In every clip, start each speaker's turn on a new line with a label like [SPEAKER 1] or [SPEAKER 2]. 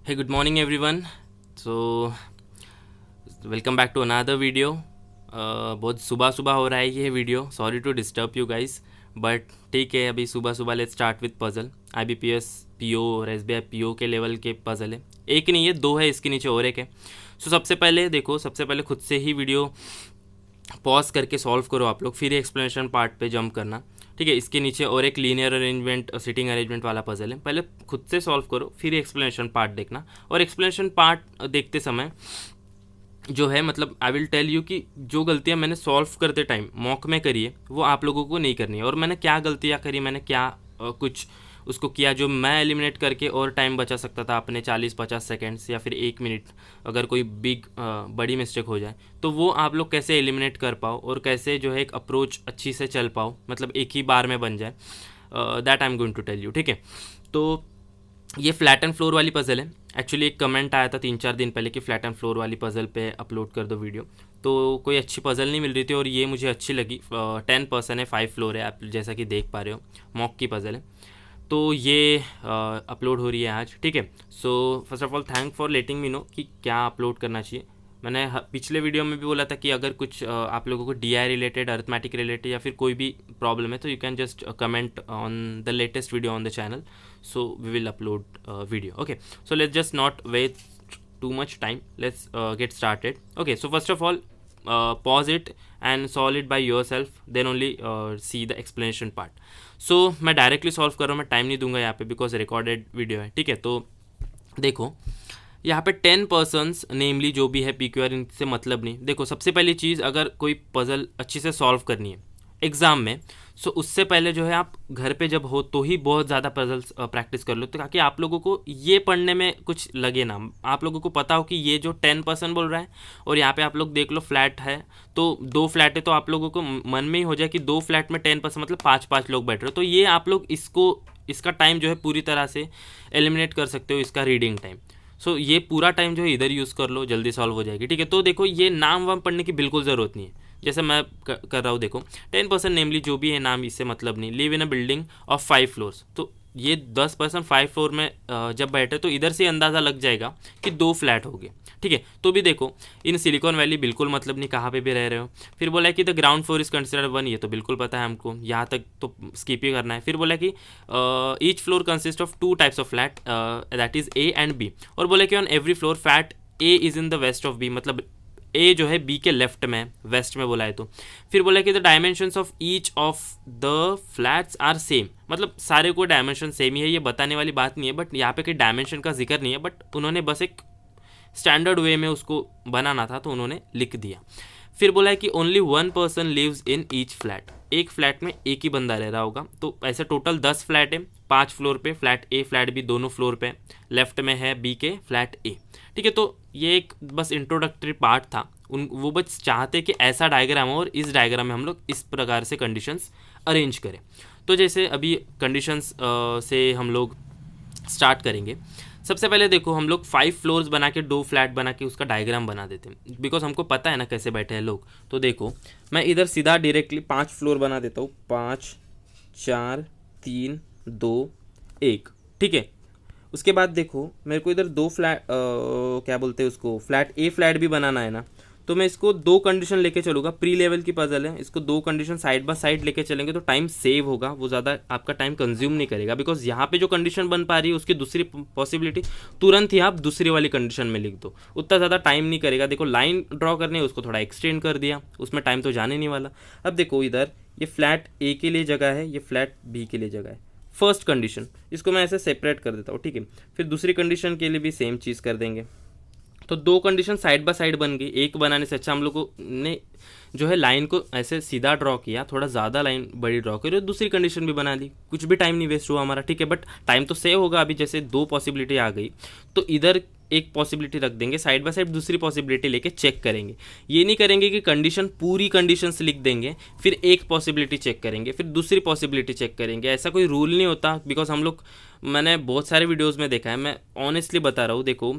[SPEAKER 1] Hey, good morning everyone. So, welcome back to another video. बहुत सुबह सुबह हो रहा है ये video. Sorry to disturb you guys, but ठीक है. अभी सुबह सुबह let's start with puzzle. IBPS PO और SBI PO के लेवल के पजल है. एक नहीं है, दो है, इसके नीचे और एक है. सो सबसे पहले देखो, सबसे पहले खुद से ही वीडियो पॉज करके सॉल्व करो आप लोग, फिर एक्सप्लेनेशन पार्ट पे जंप करना. ठीक है, इसके नीचे और एक लीनियर अरेंजमेंट, सिटिंग अरेंजमेंट वाला पजल है. पहले खुद से सॉल्व करो, फिर एक्सप्लेनेशन पार्ट देखना. और एक्सप्लेनेशन पार्ट देखते समय जो है, मतलब आई विल टेल यू कि जो गलतियां मैंने सॉल्व करते टाइम मॉक में करी है वो आप लोगों को नहीं करनी है. और मैंने क्या गलतियां करी, मैंने क्या कुछ उसको किया जो मैं एलिमिनेट करके और टाइम बचा सकता था अपने 40-50 सेकेंड्स या फिर 1 मिनट. अगर कोई बड़ी मिस्टेक हो जाए तो वो आप लोग कैसे एलिमिनेट कर पाओ और कैसे जो है एक अप्रोच अच्छी से चल पाओ, मतलब एक ही बार में बन जाए. That I am going to tell you. ठीक है, तो ये फ्लैट एंड फ्लोर वाली पजल है. एक्चुअली एक कमेंट आया था 3-4 दिन पहले कि फ्लैट एंड फ्लोर वाली पजल पे अपलोड कर दो वीडियो. तो कोई अच्छी पजल नहीं मिल रही थी और ये मुझे अच्छी लगी. 10% है, 5 फ्लोर है, आप जैसा कि देख पा रहे हो. मॉक की पजल है, तो ये अपलोड हो रही है आज. ठीक है, so first of all thank for letting me know कि क्या अपलोड करना चाहिए. मैंने पिछले वीडियो में भी बोला था कि अगर कुछ आप लोगों को DI रिलेटेड, अर्थमेटिक रिलेटेड या फिर कोई भी प्रॉब्लम है तो you can just comment on the latest video on the channel. So we will upload video. Okay, so let's just not waste too much time. Let's get started. Okay, so first of all, pause it and solve it by yourself, then only see the explanation part. So मैं directly solve कर रहा हूँ, मैं time नहीं दूंगा यहाँ पे because recorded video है. ठीक है, तो देखो यहाँ पे 10 पर्सन्स नेमली जो भी है PQR, इनसे मतलब नहीं. देखो सबसे पहली चीज़, अगर कोई पजल अच्छी से सॉल्व करनी है एग्ज़ाम में, सो उससे पहले जो है आप घर पे जब हो तो ही बहुत ज़्यादा पजल्स प्रैक्टिस कर लो, तो ताकि आप लोगों को ये पढ़ने में कुछ लगे ना. आप लोगों को पता हो कि ये जो 10% बोल रहा है और यहाँ पे आप लोग देख लो फ्लैट है, तो 2 फ्लैट है, तो आप लोगों को मन में ही हो जाए कि 2 फ्लैट में 10% मतलब 5-5 लोग बैठ रहे हो. तो ये आप लोग इसका टाइम जो है पूरी तरह से एलिमिनेट कर सकते हो, इसका रीडिंग टाइम. सो ये पूरा टाइम जो है इधर यूज़ कर लो, जल्दी सॉल्व हो जाएगी. ठीक है, तो देखो ये नाम वाम पढ़ने की बिल्कुल ज़रूरत नहीं है. जैसे मैं कर रहा हूँ, देखो 10% नेमली जो भी है नाम, इससे मतलब नहीं. Live in a building of 5 floors, तो ये 10% 5 फ्लोर में जब बैठे तो इधर से अंदाज़ा लग जाएगा कि 2 फ्लैट हो गए. ठीक है, तो भी देखो इन सिलिकॉन वैली बिल्कुल मतलब नहीं, कहाँ पे भी रह रहे हो. फिर बोला है कि the ground floor is considered 1, ये तो बिल्कुल पता है हमको, यहाँ तक तो स्किप ही करना है. फिर बोला कि each floor consist of 2 types of flat, that is A and B. और बोला कि on every floor flat A is in the west of B, मतलब A जो है B के लेफ्ट में, वेस्ट में बोला है तो. फिर बोला कि the dimensions of each of the flats are same, मतलब सारे को डायमेंशन सेम ही है. ये बताने वाली बात नहीं है, बट यहाँ पे कोई डायमेंशन का जिक्र नहीं है, बट उन्होंने बस एक स्टैंडर्ड वे में उसको बनाना था तो उन्होंने लिख दिया. फिर बोला है कि only 1 person lives in each flat, एक फ्लैट में एक ही बंदा रह रहा होगा. तो ऐसे टोटल 10 फ्लैट है, 5 फ्लोर पे फ्लैट A, फ्लैट B दोनों फ्लोर पे, लेफ्ट में है B के फ्लैट A. ठीक है, तो ये एक बस इंट्रोडक्टरी पार्ट था. वो बस चाहते कि ऐसा डायग्राम हो और इस डायग्राम में हम लोग इस प्रकार से कंडीशंस अरेंज करें. तो जैसे अभी कंडीशंस से हम लोग स्टार्ट करेंगे. सबसे पहले देखो हम लोग 5 फ्लोर्स बना के 2 फ्लैट बना के उसका डायग्राम बना देते हैं, बिकॉज हमको पता है ना कैसे बैठे हैं लोग. तो देखो मैं इधर सीधा डायरेक्टली 5 फ्लोर बना देता हूँ. 5 4 3 2 1. ठीक है, उसके बाद देखो मेरे को इधर 2 फ्लैट, क्या बोलते हैं उसको, फ्लैट A फ्लैट भी बनाना है ना, तो मैं इसको 2 कंडीशन लेके चलूँगा. प्री लेवल की पजल है, इसको 2 कंडीशन साइड बाय साइड लेके चलेंगे तो टाइम सेव होगा, वो ज़्यादा आपका टाइम कंज्यूम नहीं करेगा. बिकॉज यहाँ पे जो कंडीशन बन पा रही है उसकी दूसरी पॉसिबिलिटी तुरंत ही आप दूसरी वाली कंडीशन में लिख दो, उतना ज़्यादा टाइम नहीं करेगा. देखो लाइन ड्रॉ करनी है, उसको थोड़ा एक्सटेंड कर दिया, उसमें टाइम तो जाने नहीं वाला. अब देखो इधर ये फ्लैट A के लिए जगह है, ये फ्लैट B के लिए जगह है. फर्स्ट कंडीशन इसको मैं ऐसे सेपरेट कर देता हूँ. ठीक है, फिर दूसरी कंडीशन के लिए भी सेम चीज़ कर देंगे. तो 2 कंडीशन साइड बाय साइड बन गई. एक बनाने से अच्छा हम लोगों ने जो है लाइन को ऐसे सीधा ड्रॉ किया, थोड़ा ज़्यादा लाइन बड़ी ड्रॉ करी और दूसरी कंडीशन भी बना दी. कुछ भी टाइम नहीं वेस्ट हुआ हमारा. ठीक है, बट टाइम तो सेव होगा. अभी जैसे 2 पॉसिबिलिटी आ गई तो इधर एक पॉसिबिलिटी रख देंगे, साइड बाय साइड दूसरी पॉसिबिलिटी लेके चेक करेंगे. ये नहीं करेंगे कि कंडीशन पूरी कंडीशंस लिख देंगे फिर एक पॉसिबिलिटी चेक करेंगे फिर दूसरी पॉसिबिलिटी चेक करेंगे. ऐसा कोई रूल नहीं होता, बिकॉज हम लोग, मैंने बहुत सारे वीडियोस में देखा है, मैं ऑनेस्टली बता रहा हूँ. देखो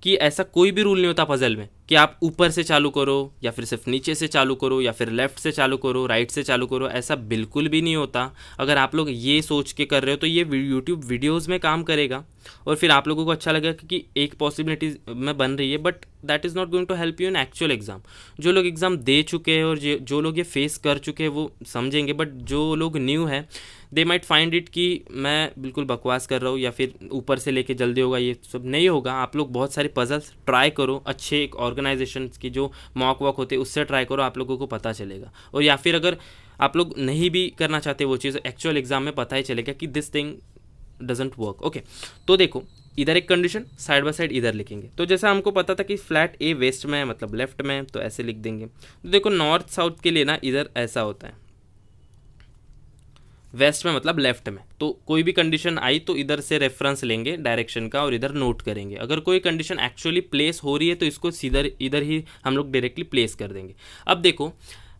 [SPEAKER 1] कि ऐसा कोई भी रूल नहीं होता पजल में कि आप ऊपर से चालू करो या फिर सिर्फ नीचे से चालू करो या फिर लेफ्ट से चालू करो, राइट से चालू करो, ऐसा बिल्कुल भी नहीं होता। अगर आप लोग ये सोच के कर रहे हो तो ये यूट्यूब वीडियोज़ में काम करेगा और फिर आप लोगों को अच्छा लगेगा कि एक पॉसिबिलिटी में बन रही है, but that is not going to help you in actual exam. जो लोग एग्ज़ाम दे चुके हैं और जो लोग ये फेस कर चुके हैं वो समझेंगे, बट जो लोग न्यू हैं दे माइट फाइंड इट कि मैं बिल्कुल बकवास कर रहा हूँ या फिर ऊपर से लेके जल्दी होगा, ये सब नहीं होगा। आप लोग बहुत सारे पजल्स ट्राई करो, अच्छे एक ऑर्गेनाइजेशन की जो मॉक वॉक होते हैं उससे ट्राई करो, आप लोगों को पता चलेगा। और या फिर अगर आप लोग नहीं भी करना चाहते वो चीज़, एक्चुअल एग्जाम में पता ही चलेगा कि this thing doesn't work. Okay, तो देखो इधर एक कंडीशन, साइड बाय साइड इधर लिखेंगे। तो जैसा हमको पता था कि फ्लैट ए वेस्ट में है मतलब लेफ्ट में है, तो ऐसे लिख देंगे। तो देखो नॉर्थ साउथ के लिए ना इधर ऐसा होता है, वेस्ट में मतलब लेफ्ट में। तो कोई भी कंडीशन आई तो इधर से रेफरेंस लेंगे डायरेक्शन का और इधर नोट करेंगे। अगर कोई कंडीशन एक्चुअली प्लेस हो रही है तो इसको सीधा इधर ही हम लोग डायरेक्टली प्लेस कर देंगे। अब देखो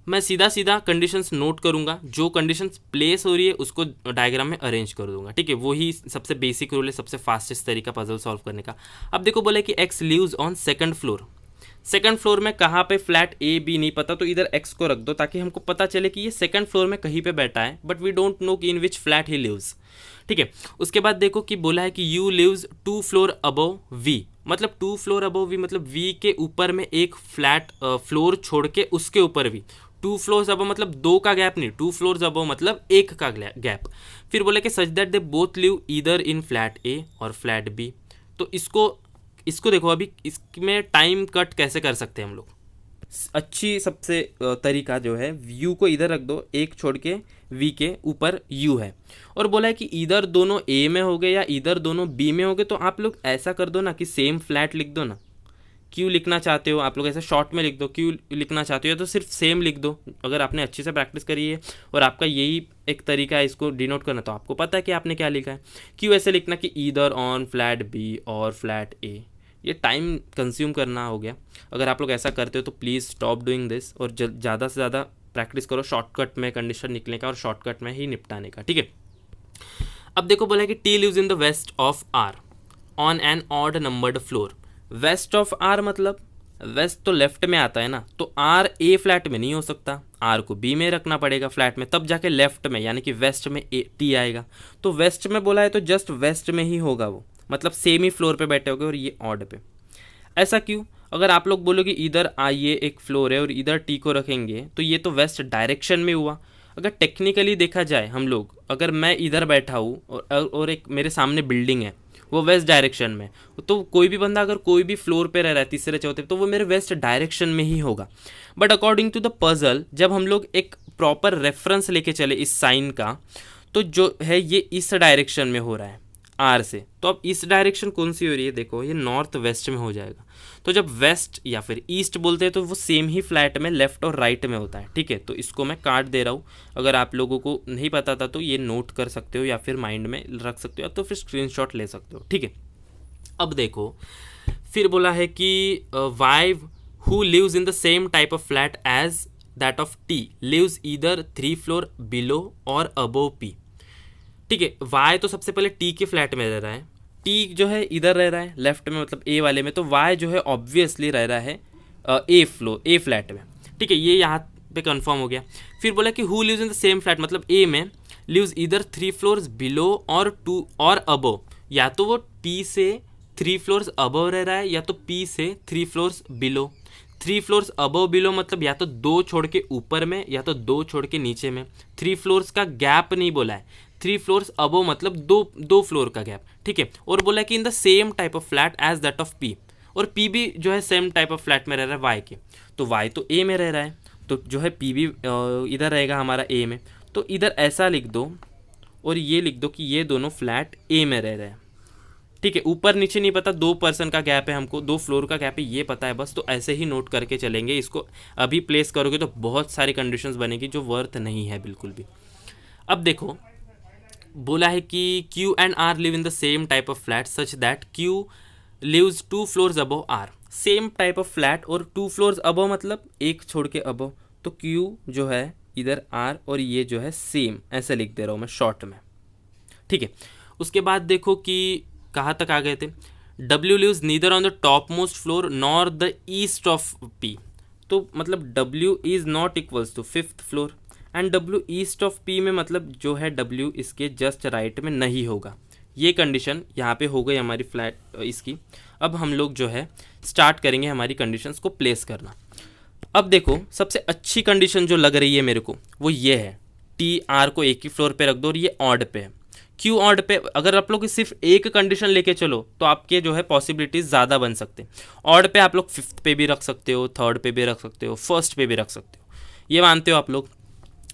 [SPEAKER 1] मैं सीधा सीधा कंडीशंस नोट करूंगा, जो कंडीशंस प्लेस हो रही है उसको डायग्राम में अरेंज कर दूंगा, ठीक है। वही सबसे बेसिक रूल है, सबसे फास्टेस्ट तरीका पजल सॉल्व करने का। अब देखो बोले कि X lives on second floor. Second floor में कहाँ पे फ्लैट ए बी नहीं पता, तो इधर एक्स को रख दो ताकि हमको पता चले कि ये सेकंड फ्लोर में कहीं पे बैठा है, बट वी डोंट नो कि इन विच फ्लैट ही लिव्स, ठीक है। उसके बाद देखो कि बोला है कि U lives 2 floor above V, मतलब 2 फ्लोर अबव वी मतलब वी के ऊपर में एक फ्लैट फ्लोर छोड़ के उसके ऊपर वी। 2 फ्लोर्स अबव मतलब 2 का गैप नहीं, 2 फ्लोर्स अबव मतलब 1 का गैप। फिर बोले कि such that they both live either in flat ए और फ्लैट बी। तो इसको देखो, अभी इसमें टाइम कट कैसे कर सकते हैं हम लोग। अच्छी सबसे तरीका जो है, यू को इधर रख दो, एक छोड़ के वी के ऊपर यू है, और बोला है कि इधर दोनों ए में हो गए या इधर दोनों बी में हो गए, तो आप लोग ऐसा कर दो ना कि सेम फ्लैट लिख दो ना। क्यों लिखना चाहते हो आप लोग ऐसे शॉर्ट में लिख दो, क्यों लिखना चाहते हो या तो सिर्फ सेम लिख दो। अगर आपने अच्छे से प्रैक्टिस करी है और आपका यही एक तरीका है इसको डिनोट करना, तो आपको पता है कि आपने क्या लिखा है। क्यों ऐसे लिखना कि ईदर ऑन फ्लैट बी और फ्लैट ए, ये टाइम कंज्यूम करना हो गया। अगर आप लोग ऐसा करते हो तो प्लीज़ स्टॉप डूइंग दिस और ज़्यादा से ज़्यादा प्रैक्टिस करो शॉर्टकट में कंडीशन निकलने का और शॉर्टकट में ही निपटाने का, ठीक है। अब देखो बोला है कि T lives in the west of R on an odd numbered floor. West of R मतलब वेस्ट तो लेफ्ट में आता है ना, तो आर ए फ्लैट में नहीं हो सकता, आर को बी में रखना पड़ेगा फ्लैट में, तब जाके लेफ्ट में यानी कि वेस्ट में ए टी आएगा। तो वेस्ट में बोला है तो जस्ट वेस्ट में ही होगा वो, मतलब सेम ही फ्लोर पे बैठे होगे और ये ऑड पे। ऐसा क्यों? अगर आप लोग बोलोगे इधर आइए एक फ्लोर है और इधर टी को रखेंगे तो ये तो वेस्ट डायरेक्शन में हुआ। अगर टेक्निकली देखा जाए हम लोग, अगर मैं इधर बैठा हूँ और एक मेरे सामने बिल्डिंग है वो वेस्ट डायरेक्शन में, तो कोई भी बंदा अगर कोई भी फ्लोर पे रह रहा है तीसरे चौथे तो वो मेरे वेस्ट डायरेक्शन में ही होगा। But according to the puzzle जब हम लोग एक प्रॉपर रेफरेंस लेके चले इस साइन का, तो जो है ये इस डायरेक्शन में हो रहा है आर से, तो अब इस डायरेक्शन कौन सी हो रही है, देखो ये नॉर्थ वेस्ट में हो जाएगा। तो जब वेस्ट या फिर ईस्ट बोलते हैं तो वो सेम ही फ्लैट में लेफ्ट और राइट में होता है, ठीक है। तो इसको मैं काट दे रहा हूँ, अगर आप लोगों को नहीं पता था तो ये नोट कर सकते हो या फिर माइंड में रख सकते हो, तो फिर स्क्रीनशॉट ले सकते हो, ठीक है। अब देखो फिर बोला है कि V who lives in the same type of flat as that of T lives either 3 floor below और अबोव पी, ठीक है। वाई तो सबसे पहले टी के फ्लैट में रह रहा है, टी जो है इधर रह रहा है लेफ्ट में मतलब ए वाले में, तो वाई जो है ऑब्वियसली रह रहा है ए फ्लैट में, ठीक है। ये यहाँ पे कंफर्म हो गया। फिर बोला कि who lives in the same flat मतलब ए में लिव्स इधर 3 फ्लोर्स बिलो और 2 और अबव, या तो वो टी से 3 फ्लोर्स अबव रह रहा है या तो पी से 3 floors below. 3 floors above below मतलब या तो 2 छोड़ के ऊपर में या तो 2 छोड़ के नीचे में। 3 फ्लोर्स का गैप नहीं बोला है, 3 फ्लोर्स अबव मतलब दो फ्लोर का गैप, ठीक है। और बोला कि in the same type of flat as that of P, और पी भी जो है सेम टाइप ऑफ फ्लैट में रह रहा है वाई के, तो वाई तो ए में रह रहा है, तो जो है पी भी इधर रहेगा हमारा ए में। तो इधर ऐसा लिख दो और ये लिख दो कि ये दोनों फ्लैट ए में रह रहे हैं, ठीक है। ऊपर नीचे नहीं पता, 2 पर्सन का गैप है हमको, 2 फ्लोर का गैप है ये पता है बस, तो ऐसे ही नोट करके चलेंगे। इसको अभी प्लेस करोगे तो बहुत सारी कंडीशंस बनेगी जो वर्थ नहीं है बिल्कुल भी। अब देखो बोला है कि Q and R live in the same type of flat such that Q lives 2 floors above R। Same type of flat और 2 फ्लोर्स अबव मतलब एक छोड़ के अबव, तो Q जो है इधर R और ये जो है सेम, ऐसे लिख दे रहा हूँ मैं शॉर्ट में, ठीक है। उसके बाद देखो कि कहाँ तक आ गए थे, W lives neither on the topmost floor nor the east of P. तो मतलब W is not equals to fifth floor and W east of P में मतलब जो है डब्ल्यू इसके जस्ट राइट में नहीं होगा। ये कंडीशन यहाँ पे हो गई हमारी फ्लैट इसकी। अब हम लोग जो है स्टार्ट करेंगे हमारी कंडीशंस को प्लेस करना। अब देखो सबसे अच्छी कंडीशन जो लग रही है मेरे को वो ये है, टी आर को एक ही फ्लोर पे रख दो और ये ऑड पे है। क्यों ऑड पे? अगर आप लोग सिर्फ एक कंडीशन लेके चलो तो आपके जो है पॉसिबिलिटीज़ ज़्यादा बन सकते हैं। ऑड पे आप लोग फिफ्थ पे भी रख सकते हो, थर्ड पे भी रख सकते हो, फर्स्ट पे भी रख सकते हो, ये मानते हो आप लोग।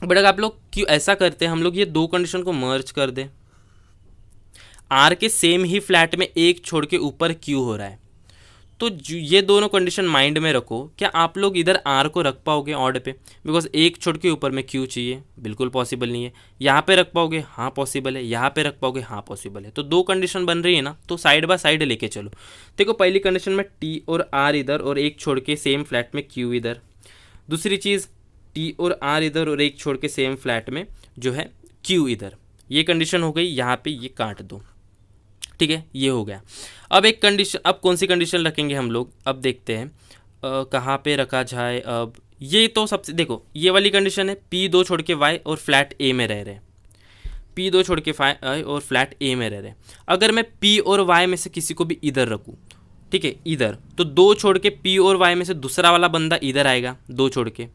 [SPEAKER 1] बट अगर आप लोग क्यों ऐसा करते हैं, हम लोग ये दो कंडीशन को मर्ज कर दें, आर के सेम ही फ्लैट में एक छोड़ के ऊपर क्यू हो रहा है, तो ये दोनों कंडीशन माइंड में रखो। क्या आप लोग इधर आर को रख पाओगे ऑड पे? बिकॉज एक छोड़ के ऊपर में क्यू चाहिए, बिल्कुल पॉसिबल नहीं है। यहाँ पे रख पाओगे? हाँ पॉसिबल है। यहाँ पे रख पाओगे? हाँ पॉसिबल है। तो दो कंडीशन बन रही है ना, तो साइड बाय साइड लेके चलो। देखो पहली कंडीशन में टी और आर इधर और एक छोड़ के सेम फ्लैट में क्यू इधर। दूसरी चीज़ टी और आर इधर और एक छोड़ के सेम फ्लैट में जो है क्यू इधर। ये कंडीशन हो गई। यहाँ पे ये काट दो, ठीक है, ये हो गया। अब एक कंडीशन, अब कौन सी कंडीशन रखेंगे हम लोग, अब देखते हैं कहाँ पे रखा जाए। अब ये तो सबसे, देखो ये वाली कंडीशन है, पी दो छोड़ के वाई और फ्लैट ए में रह रहे, पी दो छोड़ के वाई और फ्लैट ए में रह रहे। अगर मैं पी और वाई में से किसी को भी इधर रखूँ, ठीक है, इधर, तो दो छोड़ के पी और वाई में से दूसरा वाला बंदा इधर आएगा, दो छोड़ के,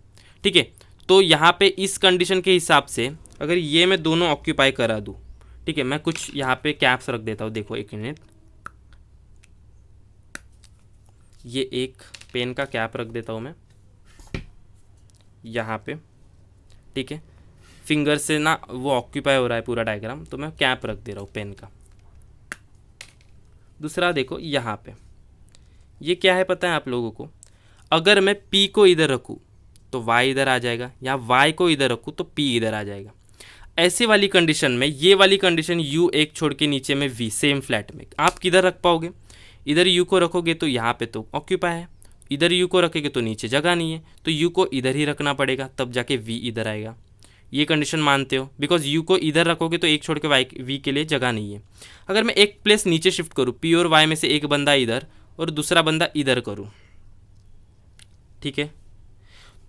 [SPEAKER 1] ठीक है। तो यहाँ पे इस कंडीशन के हिसाब से अगर ये मैं दोनों ऑक्यूपाई करा दूँ, ठीक है, मैं कुछ यहाँ पे कैप्स रख देता हूँ। देखो एक मिनट, ये एक पेन का कैप रख देता हूँ मैं यहाँ पे, ठीक है। फिंगर से ना वो ऑक्यूपाई हो रहा है पूरा डायग्राम, तो मैं कैप रख दे रहा हूँ पेन का। दूसरा देखो यहाँ पे, ये क्या है पता है आप लोगों को? अगर मैं P को इधर रखूँ तो Y इधर आ जाएगा, या Y को इधर रखूँ तो P इधर आ जाएगा। ऐसे वाली कंडीशन में, ये वाली कंडीशन U एक छोड़ के नीचे में V सेम फ्लैट में, आप किधर रख पाओगे? इधर U को रखोगे तो यहाँ पे तो ऑक्यूपाई है, इधर U को रखोगे तो नीचे जगह नहीं है, तो U को इधर ही रखना पड़ेगा, तब जाके V इधर आएगा। ये कंडीशन मानते हो? बिकॉज U को इधर रखोगे तो एक छोड़ के V के लिए जगह नहीं है। अगर मैं एक प्लेस नीचे शिफ्ट करूँ, P और Y में से एक बंदा इधर और दूसरा बंदा इधर करूँ, ठीक है,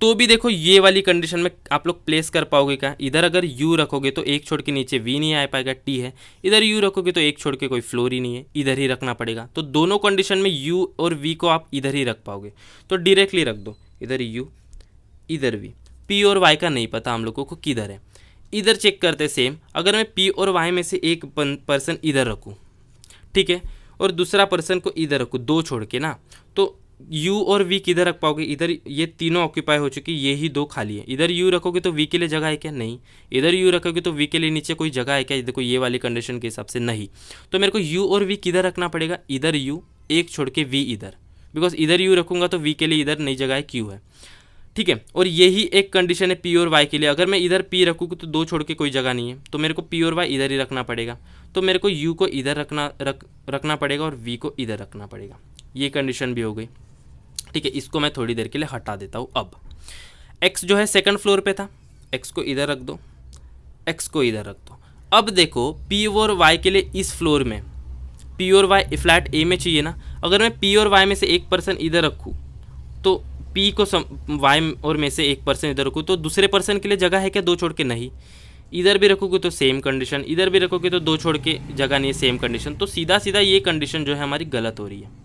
[SPEAKER 1] तो भी देखो ये वाली कंडीशन में आप लोग प्लेस कर पाओगे क्या? इधर अगर U रखोगे तो एक छोड़ के नीचे V नहीं आ पाएगा, T है। इधर U रखोगे तो एक छोड़ के कोई फ्लोर ही नहीं है, इधर ही रखना पड़ेगा। तो दोनों कंडीशन में U और V को आप इधर ही रख पाओगे, तो डायरेक्टली रख दो, इधर U इधर V। P और Y का नहीं पता हम लोगों को किधर है, इधर चेक करते सेम। अगर मैं P और Y में से एक पर्सन इधर रखूँ, ठीक है, और दूसरा पर्सन को इधर रखूँ, दो छोड़ के ना, तो U और V किधर रख पाओगे? इधर ये तीनों ऑक्यूपाई हो चुकी, ये ही दो खाली है। इधर U रखोगे तो V के लिए जगह है क्या? नहीं। इधर U रखोगे तो V के लिए नीचे कोई जगह है क्या? देखो ये वाली कंडीशन के हिसाब से नहीं। तो मेरे को U और V किधर रखना पड़ेगा? इधर U एक छोड़ के V इधर, बिकॉज इधर U रखूँगा तो V के लिए इधर नई जगह है, Q है, ठीक है। और यही एक कंडीशन है P और Y के लिए। अगर मैं इधर P रखूँ तो दो छोड़ के कोई जगह नहीं है, तो मेरे को P और Y इधर ही रखना पड़ेगा। तो मेरे को U को इधर रखना पड़ेगा और V को इधर रखना पड़ेगा। ये कंडीशन भी हो गई, ठीक है। इसको मैं थोड़ी देर के लिए हटा देता हूँ। अब X जो है सेकंड फ्लोर पे था, X को इधर रख दो, X को इधर रख दो। अब देखो P और Y के लिए इस फ्लोर में P और Y फ्लैट A में चाहिए ना। अगर मैं P और Y में से एक पर्सन इधर रखूँ तो P को Y और में से एक पर्सन इधर रखूँ तो दूसरे पर्सन के लिए जगह है क्या? दो छोड़ के नहीं। इधर भी रखोगे तो सेम कंडीशन, इधर भी रखोगे तो दो छोड़ के जगह नहीं है, सेम कंडीशन। तो सीधा सीधा ये कंडीशन जो है हमारी गलत हो रही है।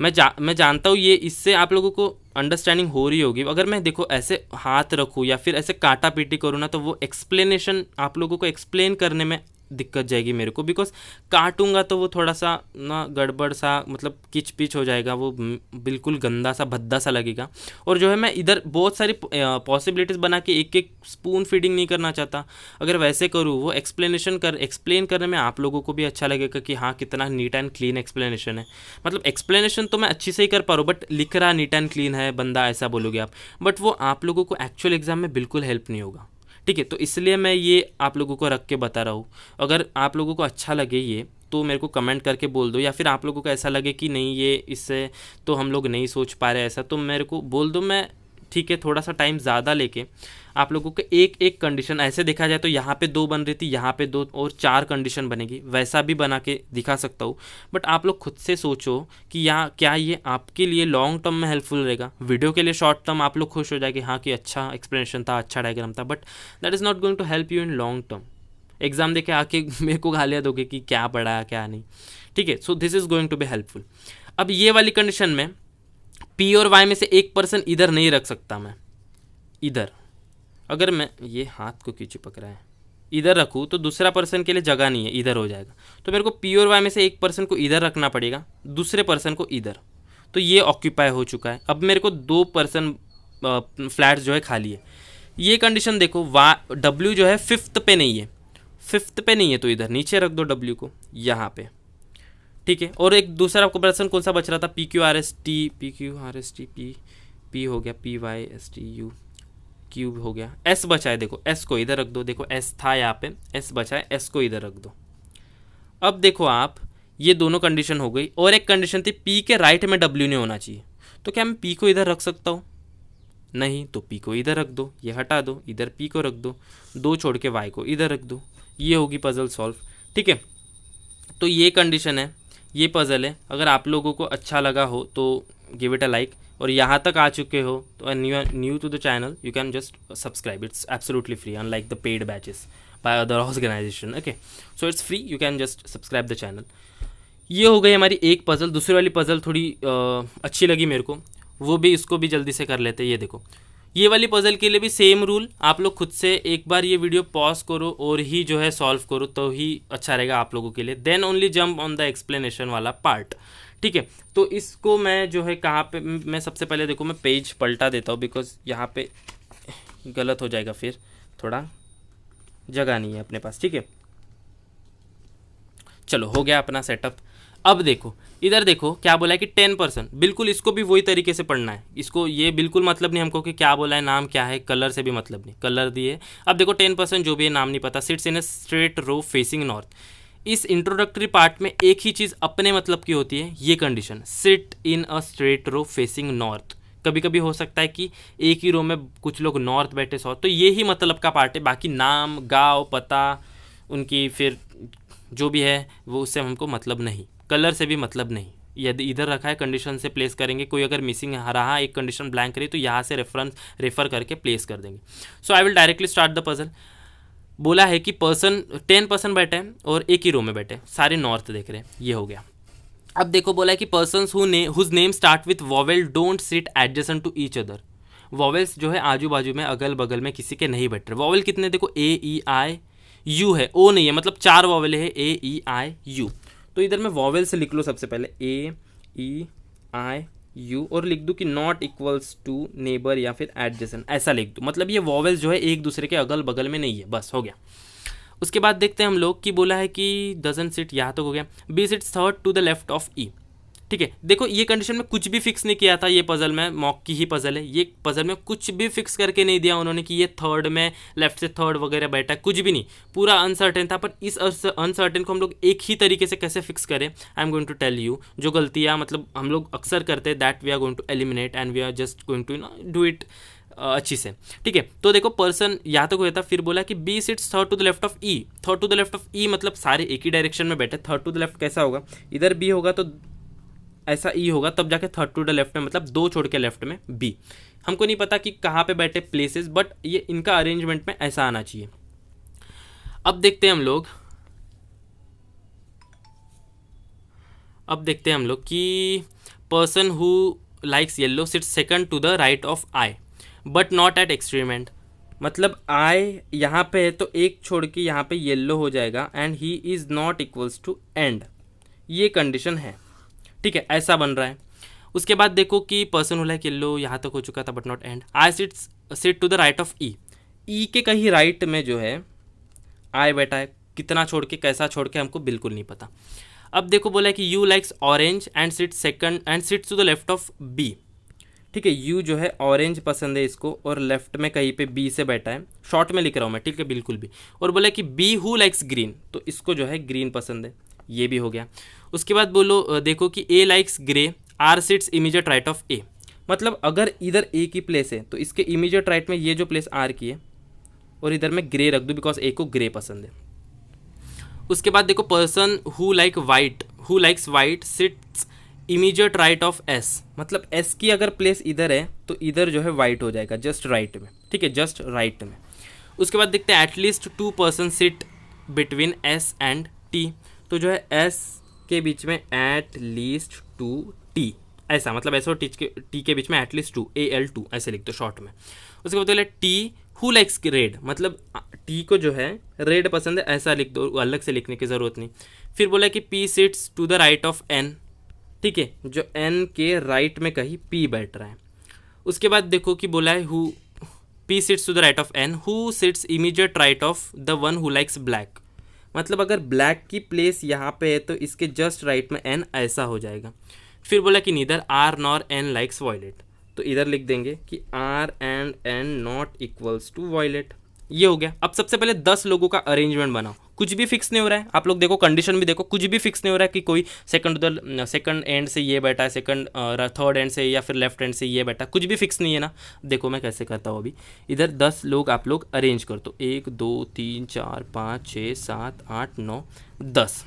[SPEAKER 1] मैं जानता हूँ ये, इससे आप लोगों को अंडरस्टैंडिंग हो रही होगी। अगर मैं देखो ऐसे हाथ रखूँ या फिर ऐसे काटा पीटी करूँ ना, तो वो एक्सप्लेनेशन आप लोगों को एक्सप्लेन करने में दिक्कत जाएगी मेरे को, बिकॉज काटूंगा तो वो थोड़ा सा ना गड़बड़ सा, मतलब किच पिच हो जाएगा, वो बिल्कुल गंदा सा भद्दा सा लगेगा। और जो है मैं इधर बहुत सारी पॉसिबिलिटीज़ बना के एक एक स्पून फीडिंग नहीं करना चाहता। अगर वैसे करूँ वो एक्सप्लेन करने में आप लोगों को भी अच्छा लगेगा कि हाँ कितना नीट एंड क्लीन एक्सप्लेनेशन है। मतलब एक्सप्लेनेशन तो मैं अच्छी से ही कर पा रहा हूँ, बट लिख रहा नीट एंड क्लीन है बंदा, ऐसा बोलोगे आप, बट वो आप लोगों को एक्चुअल एग्जाम में बिल्कुल हेल्प नहीं होगा, ठीक है। तो इसलिए मैं ये आप लोगों को रख के बता रहा हूँ। अगर आप लोगों को अच्छा लगे ये तो मेरे को कमेंट करके बोल दो, या फिर आप लोगों को ऐसा लगे कि नहीं ये इससे तो हम लोग नहीं सोच पा रहे ऐसा, तो मेरे को बोल दो। मैं ठीक है थोड़ा सा टाइम ज़्यादा लेके आप लोगों को एक एक कंडीशन, ऐसे देखा जाए तो यहाँ पे 2 बन रही थी, यहाँ पे 2 और 4 कंडीशन बनेगी, वैसा भी बना के दिखा सकता हूँ। बट आप लोग खुद से सोचो कि यहाँ क्या ये आपके लिए लॉन्ग टर्म में हेल्पफुल रहेगा। वीडियो के लिए शॉर्ट टर्म आप लोग खुश हो जाएंगे, हाँ कि अच्छा एक्सप्लेनेशन था, अच्छा डायग्राम था, but that is not going to help you in long term. Exam देके आके मेरे को गालियाँ दोगे कि क्या पढ़ा क्या नहीं, ठीक है। So this is going to be helpful. अब ये वाली कंडीशन में पी और वाई में से एक पर्सन इधर नहीं रख सकता मैं, इधर अगर मैं ये हाथ को क्यों चिपक रहा है, इधर रखूँ तो दूसरा पर्सन के लिए जगह नहीं है, इधर हो जाएगा। तो मेरे को पी और वाई में से एक पर्सन को इधर रखना पड़ेगा, दूसरे पर्सन को इधर। तो ये ऑक्यूपाई हो चुका है। अब मेरे को 2 पर्सन फ्लैट्स जो है खाली है। ये कंडीशन देखो, डब्ल्यू जो है 5th पे नहीं है, 5th पे नहीं है, तो इधर नीचे रख दो डब्ल्यू को यहाँ पे, ठीक है। और एक दूसरा आपको पर्सन कौन सा बच रहा था, P Q R S T, P हो गया, P Y S T U cube हो गया, एस बचा है, देखो एस को इधर रख दो, देखो एस था यहाँ पे, एस बचा है, एस को इधर रख दो। अब देखो आप, ये दोनों कंडीशन हो गई, और एक कंडीशन थी पी के राइट में डब्ल्यू नहीं होना चाहिए। तो क्या मैं पी को इधर रख सकता हूँ? नहीं, तो पी को इधर रख दो, ये हटा दो, इधर पी को रख दो, 2 छोड़ के वाई को इधर रख दो, ये होगी पजल सॉल्व, ठीक है। तो ये कंडीशन है, ये पजल है। अगर आप लोगों को अच्छा लगा हो तो गिव इट अ लाइक, और यहाँ तक आ चुके हो तो new to the channel, you can just subscribe, it's absolutely free unlike the paid batches by other organisation, okay. So it's free, you can just subscribe the channel. ये हो गई हमारी एक पजल। दूसरी वाली पजल थोड़ी अच्छी लगी मेरे को, वो भी, इसको भी जल्दी से कर लेते हैं। ये देखो, ये वाली पजल के लिए भी सेम रूल, आप लोग खुद से एक बार ये वीडियो पॉज करो और ही जो है सॉल्व करो, तो ही अच्छा रहेगा आप लोगों के लिए। Then only jump on the explanation वाला पार्ट, ठीक है। तो इसको मैं जो है कहाँ पे, मैं सबसे पहले देखो मैं पेज पलटा देता हूँ, बिकॉज यहाँ पे गलत हो जाएगा, फिर थोड़ा जगह नहीं है अपने पास, ठीक है। चलो हो गया अपना सेटअप। अब देखो इधर, देखो क्या बोला है कि 10%, बिल्कुल इसको भी वही तरीके से पढ़ना है। इसको ये बिल्कुल मतलब नहीं हमको कि क्या बोला है, नाम क्या है, कलर से भी मतलब नहीं, कलर दिए। अब देखो 10% जो भी है, नाम नहीं पता, sits in a straight row facing north. इस इंट्रोडक्टरी पार्ट में एक ही चीज़ अपने मतलब की होती है, ये condition, sit in a straight row facing north. कभी कभी हो सकता है कि एक ही रो में कुछ लोग नॉर्थ बैठे साउथ, तो ये ही मतलब का पार्ट है। बाकी नाम, गाँव, पता, उनकी फिर जो भी है वो, उससे हमको मतलब नहीं, कलर से भी मतलब नहीं। यदि इधर रखा है कंडीशन से प्लेस करेंगे, कोई अगर मिसिंग रहा, एक कंडीशन ब्लैंक रही, तो यहाँ से रेफर करके प्लेस कर देंगे। So I will directly start the puzzle. बोला है कि 10% बैठे हैं और एक ही रो में बैठे, सारे नॉर्थ देख रहे हैं, ये हो गया। अब देखो बोला है कि persons whose name start with vowel don't sit adjacent to each other. Vowels जो है आजू बाजू में, अगल बगल में किसी के नहीं बैठ रहे। वॉवेल कितने, देखो ए ई आई यू है, ओ नहीं है, मतलब 4 वॉवेल है, ए ई आई यू। तो इधर मैं वॉवेल से लिख लो सबसे पहले, ए ई आई यू, और लिख दूँ कि नॉट इक्वल्स टू नेबर या फिर एडजेसेंट, ऐसा लिख दूँ। मतलब ये वॉवेल्स जो है एक दूसरे के अगल बगल में नहीं है, बस हो गया। उसके बाद देखते हैं हम लोग कि बोला है कि डजंट सिट, यहाँ तक हो गया। B sits third to the left of E, ठीक है। देखो ये कंडीशन में कुछ भी फिक्स नहीं किया था, ये पजल में मॉक की ही पजल है, ये पजल में कुछ भी फिक्स करके नहीं दिया उन्होंने कि ये थर्ड में लेफ्ट से थर्ड वगैरह बैठा है, कुछ भी नहीं, पूरा अनसर्टेन था। पर इस अनसर्टेन को हम लोग एक ही तरीके से कैसे फिक्स करें, I am going to tell you. जो गलतियाँ मतलब हम लोग अक्सर करते हैं, that we are going to eliminate and we are just going to do it अच्छी से, ठीक है। तो देखो पर्सन यहाँ तक हुआ था, फिर बोला कि B sits third to the left of E. Third to the left of E मतलब सारे एक ही डायरेक्शन में बैठे, थर्ड टू द लेफ्ट कैसा होगा, इधर बी होगा तो ऐसा ई होगा, तब जाके थर्ड टू द लेफ्ट में, मतलब 2 छोड़ के लेफ्ट में बी। हमको नहीं पता कि कहाँ पे बैठे प्लेसेस, बट ये इनका अरेंजमेंट में ऐसा आना चाहिए। अब देखते हैं हम लोग कि person who likes yellow sits second to the right of I but not at extreme end. मतलब आई यहाँ पे है तो एक छोड़ के यहाँ पे येल्लो हो जाएगा, and he is not equals to end, ये कंडीशन है, ठीक है, ऐसा बन रहा है। उसके बाद देखो कि पर्सन हो लाइक येल्लो, यहाँ तक हो चुका था but not end. I sit to the right of E, E के कहीं राइट में जो है आई बैठा है, कितना छोड़ के कैसा छोड़ के हमको बिल्कुल नहीं पता। अब देखो बोला है कि U likes orange and sits to the left of B, ठीक है। यू जो है ऑरेंज पसंद है इसको, और लेफ्ट में कहीं पे बी से बैठा है, शॉर्ट में लिख रहा हूँ मैं, ठीक है, बिल्कुल भी। और बोला कि बी हु लाइक्स ग्रीन, तो इसको जो है ग्रीन पसंद है, ये भी हो गया। उसके बाद बोलो देखो कि A likes grey, R sits immediate right of A, मतलब अगर इधर ए की प्लेस है तो इसके इमीडिएट राइट में ये जो प्लेस आर की है और इधर मैं ग्रे रख दूँ बिकॉज ए को ग्रे पसंद है। उसके बाद देखो person who likes white seats immediate right of S, मतलब एस की अगर प्लेस इधर है तो इधर जो है वाइट हो जाएगा जस्ट राइट में, ठीक है, जस्ट राइट में। उसके बाद देखते हैं at least 2 person sit between S and T, तो जो है एस के बीच में एट लीस्ट 2 टी, ऐसा मतलब एस और टी के बीच में एटलीस्ट 2 AL2 ऐसे लिख दो शॉर्ट में। उसके बाद बोले टी हु लाइक्स रेड, मतलब टी को जो है रेड पसंद है ऐसा लिख दो, अलग से लिखने की ज़रूरत नहीं। फिर बोला कि P sits to the right of N, ठीक है, जो एन के राइट में कहीं पी बैठ रहा है। उसके बाद देखो कि बोला है who P sits to the right of N who sits immediate right of the one who likes black, मतलब अगर ब्लैक की प्लेस यहाँ पे है तो इसके जस्ट राइट में एन ऐसा हो जाएगा। फिर बोला कि neither R nor N likes violet, तो इधर लिख देंगे कि R and N not equals to violet, ये हो गया। अब सबसे पहले 10 लोगों का अरेंजमेंट बनाओ, कुछ भी फिक्स नहीं हो रहा है, आप लोग देखो कंडीशन भी देखो, कुछ भी फिक्स नहीं हो रहा है कि कोई सेकंड एंड से ये बैठा है, थर्ड एंड से या फिर लेफ्ट एंड से ये बैठा, कुछ भी फिक्स नहीं है ना। देखो मैं कैसे करता हूँ अभी, इधर 10 लोग आप लोग अरेंज कर दो, 1 2 3 4 5 6 7 8 9 10।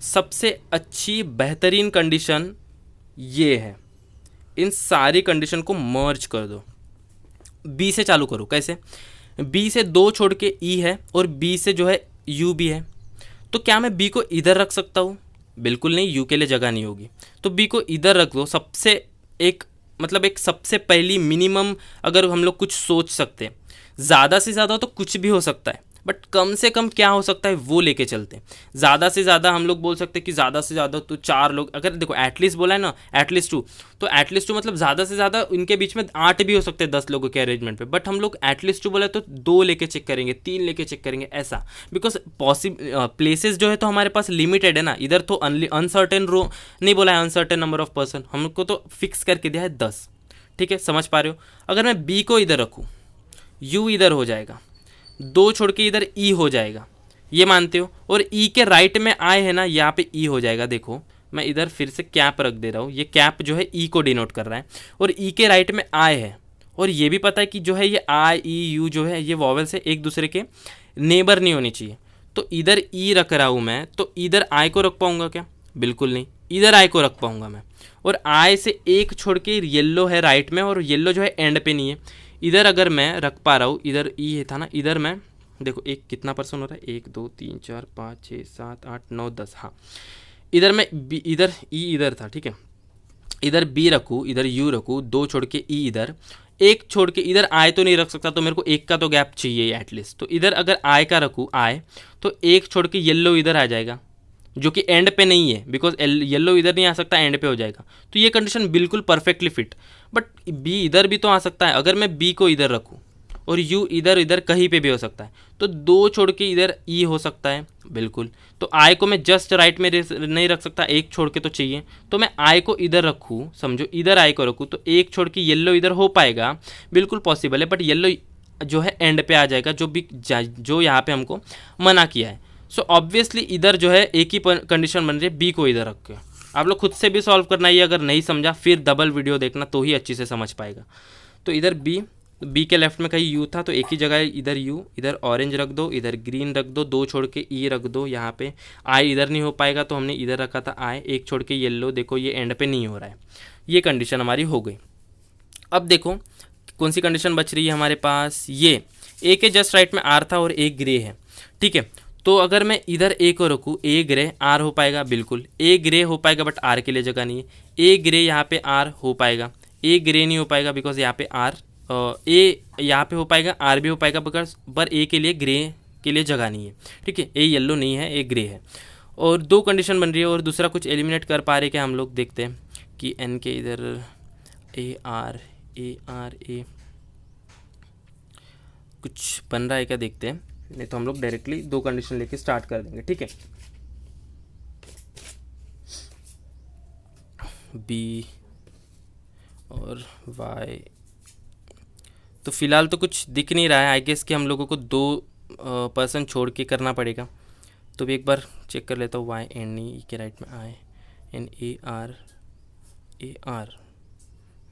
[SPEAKER 1] सबसे अच्छी बेहतरीन कंडीशन ये है, इन सारी कंडीशन को मर्ज कर दो। बी से चालू करो, कैसे, बी से 2 छोड़ के ई है और बी से जो है यू भी है, तो क्या मैं बी को इधर रख सकता हूँ? बिल्कुल नहीं, यू के लिए जगह नहीं होगी, तो बी को इधर रख दो। सबसे एक मतलब एक सबसे पहली मिनिमम अगर हम लोग कुछ सोच सकते हैं, ज़्यादा से ज़्यादा तो कुछ भी हो सकता है, बट कम से कम क्या हो सकता है वो लेके चलते हैं। ज़्यादा से ज़्यादा हम लोग बोल सकते हैं कि ज़्यादा से ज़्यादा तो 4 लोग, अगर देखो एटलीस्ट बोला है ना, एटलीस्ट 2, तो एटलीस्ट 2 मतलब ज़्यादा से ज़्यादा इनके बीच में 8 भी हो सकते हैं 10 लोगों के अरेंजमेंट पे, बट हम लोग एटलीस्ट 2 बोला तो 2 लेके चेक करेंगे, 3 लेके चेक करेंगे ऐसा, बिकॉज प्लेसेस जो है तो हमारे पास लिमिटेड है ना। इधर तो अनसर्टेन रो नहीं बोला है, अनसर्टेन नंबर ऑफ पर्सन हमको तो फिक्स करके दिया है 10, ठीक है, समझ पा रहे हो। अगर मैं बी को इधर रखूँ, यू इधर हो जाएगा, 2 छोड़ के इधर ई हो जाएगा, ये मानते हो, और ई के राइट में आए है ना, यहाँ पे ई हो जाएगा। देखो मैं इधर फिर से कैप रख दे रहा हूँ, ये कैप जो है ई को डिनोट कर रहा है, और ई के राइट में आए है, और ये भी पता है कि जो है ये आई ई यू जो है ये वॉवल से एक दूसरे के नेबर नहीं होनी चाहिए, तो इधर ई रख रहा हूँ मैं, तो इधर आई को रख पाऊंगा क्या? बिल्कुल नहीं, इधर आई को रख पाऊंगा मैं, और आई से एक छोड़ के येल्लो है राइट में, और येल्लो जो है एंड पे नहीं है, इधर अगर मैं रख पा रहा हूँ, इधर ई है था ना, इधर मैं देखो एक कितना पर्सन हो रहा है, 1 2 3 4 5 6 7 8 9 10, हाँ, इधर मैं बी, इधर ई इधर था, ठीक है, इधर बी रखूँ, इधर यू रखूँ, 2 छोड़ के ई इधर, एक छोड़ के इधर आय तो नहीं रख सकता, तो मेरे को एक का तो गैप चाहिए एटलीस्ट, तो इधर अगर आय का रखूँ आय, तो एक छोड़ के येल्लो इधर आ जाएगा जो कि एंड पे नहीं है, बिकॉज येल्लो इधर नहीं आ सकता, एंड पे हो जाएगा, तो ये कंडीशन बिल्कुल परफेक्टली फिट। बट बी इधर भी तो आ सकता है, अगर मैं बी को इधर रखूँ और यू इधर इधर कहीं पे भी हो सकता है, तो 2 छोड़ के इधर ई हो सकता है, बिल्कुल, तो आई को मैं जस्ट राइट में नहीं रख सकता, एक छोड़ के तो चाहिए, तो मैं आई को इधर रखूँ, समझो इधर आई को रखूँ, तो एक छोड़ के येल्लो इधर हो पाएगा, बिल्कुल पॉसिबल है, बट येल्लो जो है एंड पे आ जाएगा, जो यहाँ पे हमको मना किया है। सो ऑब्वियसली इधर जो है एक ही कंडीशन बन रही है, बी को इधर रख के। आप लोग खुद से भी सॉल्व करना ही, अगर नहीं समझा फिर डबल वीडियो देखना तो ही अच्छी से समझ पाएगा। तो इधर बी के लेफ्ट में कहीं यू था, तो एक ही जगह इधर यू, इधर ऑरेंज रख दो, इधर ग्रीन रख दो, 2 छोड़ के ई रख दो, यहाँ पे आई इधर नहीं हो पाएगा तो हमने इधर रखा था आई, एक छोड़ के येल्लो, देखो ये एंड पे नहीं हो रहा है, ये कंडीशन हमारी हो गई। अब देखो कौन सी कंडीशन बच रही है हमारे पास, ये ए के जस्ट राइट में आर था और एक ग्रे है, ठीक है, तो अगर मैं इधर ए को रखूँ, ए ग्रे आर हो पाएगा, बिल्कुल ए ग्रे हो पाएगा, बट आर के लिए जगह नहीं है, ए ग्रे यहाँ पे आर हो पाएगा, ए ग्रे नहीं हो पाएगा बिकॉज यहाँ पे आर, ए यहाँ पे हो पाएगा, आर भी हो पाएगा बिकॉज पर ए के लिए ग्रे के लिए जगह नहीं है, ठीक है, ए येल्लो नहीं है, ए ग्रे है, और 2 कंडीशन बन रही है, और दूसरा कुछ एलिमिनेट कर पा रहे क्या हम लोग, देखते हैं कि एन के इधर ए आर ए कुछ बन रहा है क्या, देखते हैं, नहीं तो हम लोग डायरेक्टली 2 कंडीशन लेके स्टार्ट कर देंगे, ठीक है। बी और वाई, तो फिलहाल तो कुछ दिख नहीं रहा है, आई गेस कि हम लोगों को 2 पर्सन छोड़ के करना पड़ेगा, तो भी एक बार चेक कर लेता हूँ, वाई एन ई के राइट में आए एन ए आर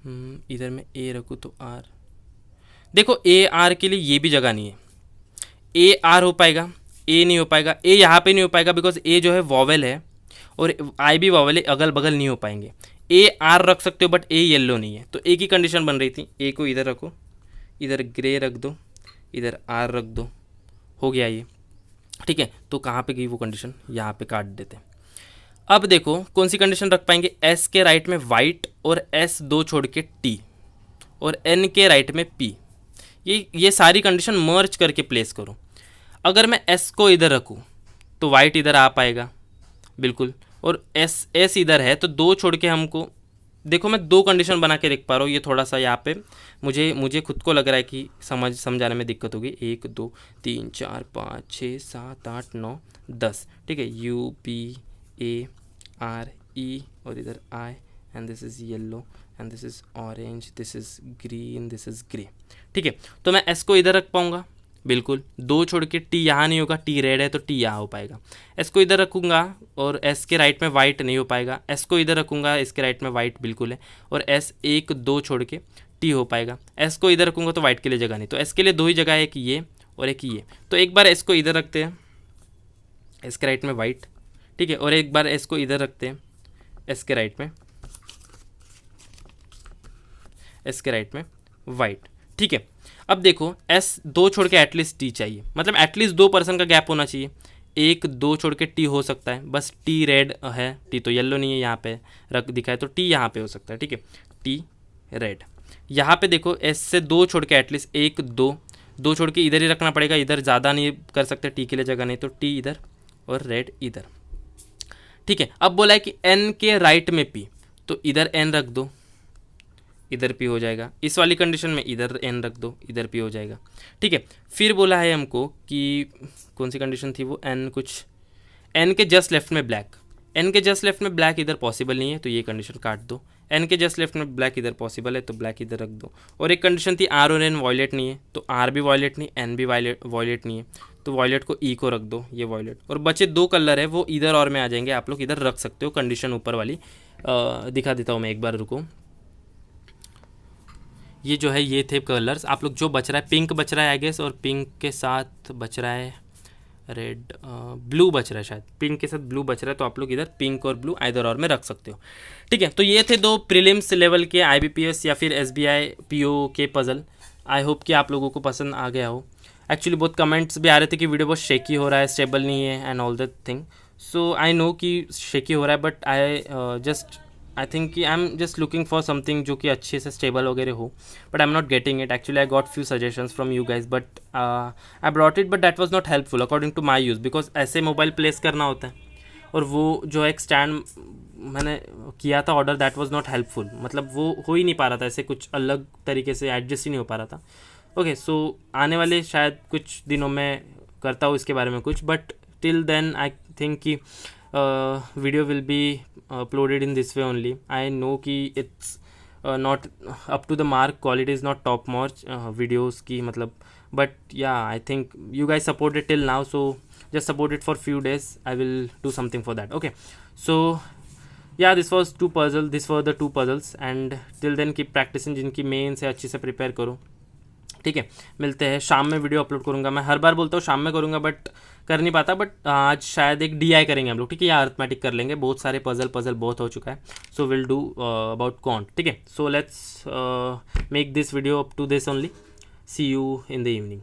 [SPEAKER 1] इधर मैं ए रखूँ तो आर, देखो ए आर के लिए ये भी जगह नहीं है, ए आर हो पाएगा, ए नहीं हो पाएगा, ए यहाँ पे नहीं हो पाएगा बिकॉज ए जो है वॉवेल है और आई भी वॉवेल है, अगल बगल नहीं हो पाएंगे। ए आर रख सकते हो बट ए येलो नहीं है, तो ए की कंडीशन बन रही थी, ए को इधर रखो, इधर ग्रे रख दो, इधर आर रख दो, हो गया ये, ठीक है। तो कहाँ पे गई वो कंडीशन, यहाँ पे काट देते हैं। अब देखो कौन सी कंडीशन रख पाएंगे, एस के राइट में वाइट और एस दो छोड़ के टी और एन के राइट में पी, ये सारी कंडीशन मर्ज करके प्लेस करो। अगर मैं एस को इधर रखूँ तो वाइट इधर आ पाएगा बिल्कुल, और एस एस इधर है तो दो छोड़ के हमको, देखो मैं दो कंडीशन बना के लिख पा रहा हूँ, ये थोड़ा सा यहाँ पे मुझे खुद को लग रहा है कि समझाने में दिक्कत होगी। 1 2 3 4 5 6 7 8 9 10, ठीक है, U P A R E और इधर I, and this is yellow and this is orange, this is green, this is grey, ठीक है। तो मैं एस को इधर रख पाऊँगा बिल्कुल, दो छोड़ के टी यहाँ नहीं होगा, टी रेड है तो टी यहाँ हो पाएगा। एस को इधर रखूँगा और एस के राइट में वाइट नहीं हो पाएगा, एस को इधर रखूँगा, इसके राइट में वाइट बिल्कुल है, और एस 1 2 छोड़ के टी हो पाएगा। एस को इधर रखूँगा तो वाइट के लिए जगह नहीं, तो एस के लिए दो ही जगह है, एक ये और एक ये। तो एक बार एस को इधर रखते हैं, एस के राइट में वाइट, ठीक है, और एक बार एस को इधर रखते हैं, एस के राइट में वाइट, ठीक है। अब देखो एस दो छोड़ के एटलीस्ट टी चाहिए, मतलब एटलीस्ट 2% का गैप होना चाहिए, 1 2 छोड़ के टी हो सकता है, बस टी रेड है, टी तो येलो नहीं है, यहाँ पे रख दिखा है तो टी यहाँ पे हो सकता है, ठीक है, टी रेड। यहाँ पे देखो एस से दो छोड़ के एटलीस्ट 1 2 छोड़ के इधर ही रखना पड़ेगा, इधर ज़्यादा नहीं कर सकते, टी के लिए जगह नहीं, तो टी इधर और रेड इधर, ठीक है। अब बोला है कि एन के राइट में पी, तो इधर एन रख दो, इधर पी हो जाएगा, इस वाली कंडीशन में इधर एन रख दो, इधर पी हो जाएगा, ठीक है। फिर बोला है हमको कि कौन सी कंडीशन थी वो, एन के जस्ट लेफ्ट में ब्लैक, एन के जस्ट लेफ्ट में ब्लैक इधर पॉसिबल नहीं है तो ये कंडीशन काट दो, एन के जस्ट लेफ्ट में ब्लैक इधर पॉसिबल है तो ब्लैक इधर रख दो, और एक कंडीशन थी आर और एन वॉयलेट नहीं है, तो आर भी वॉयलेट नहीं, एन भी वॉयलेट नहीं है, तो वॉयलेट को ई को रख दो, ये वॉयलेट, और बचे दो कलर है वो इधर और में आ जाएंगे, आप लोग इधर रख सकते हो कंडीशन ऊपर वाली, दिखा देता हूँ मैं एक बार, रुको। ये जो है ये थे कलर्स, आप लोग जो बच रहा है, पिंक बच रहा है आई गेस, और पिंक के साथ बच रहा है रेड, ब्लू बच रहा है शायद, पिंक के साथ ब्लू बच रहा है, तो आप लोग इधर पिंक और ब्लू आइदर और में रख सकते हो, ठीक है। तो ये थे दो प्रीलिम्स लेवल के IBPS या फिर SBI PO के पज़ल। आई होप कि आप लोगों को पसंद आ गया हो। एक्चुअली बहुत कमेंट्स भी आ रहे थे कि वीडियो बहुत शेकी हो रहा है, स्टेबल नहीं है and all that thing, so I know कि शेकी हो रहा है, बट आई थिंक कि I am just looking for something जो कि अच्छे से स्टेबल वगैरह हो, but I am not getting it. Actually I got few suggestions from you guys, but I brought it, but that was not helpful according to my use, because ऐसे mobile place करना होता है, और वो जो एक स्टैंड मैंने किया था order, that was not helpful, मतलब वो हो ही नहीं पा रहा था, ऐसे कुछ अलग तरीके से एडजस्ट ही नहीं हो पा रहा था। ओके, सो आने वाले शायद कुछ दिनों में करता हूँ इसके बारे में कुछ, but till then I think कि video will be uploaded in this way only. I know कि it's not up to the mark, quality is not top notch videos की मतलब, but yeah, I think you guys supported till now, so just support it for few days, I will do something for that. Okay, so yeah, this were the two puzzles, and till then keep practicing, जिनकी main से अच्छे से prepare करो, ठीक है। मिलते हैं, शाम में वीडियो अपलोड करूँगा, मैं हर बार बोलता हूँ शाम में करूँगा बट कर नहीं पाता, बट आज शायद एक DI करेंगे हम लोग, ठीक है, या अर्थमेटिक कर लेंगे, बहुत सारे पजल बहुत हो चुका है, so will do about count, ठीक है। So let's make this video up to this only, see you in the evening.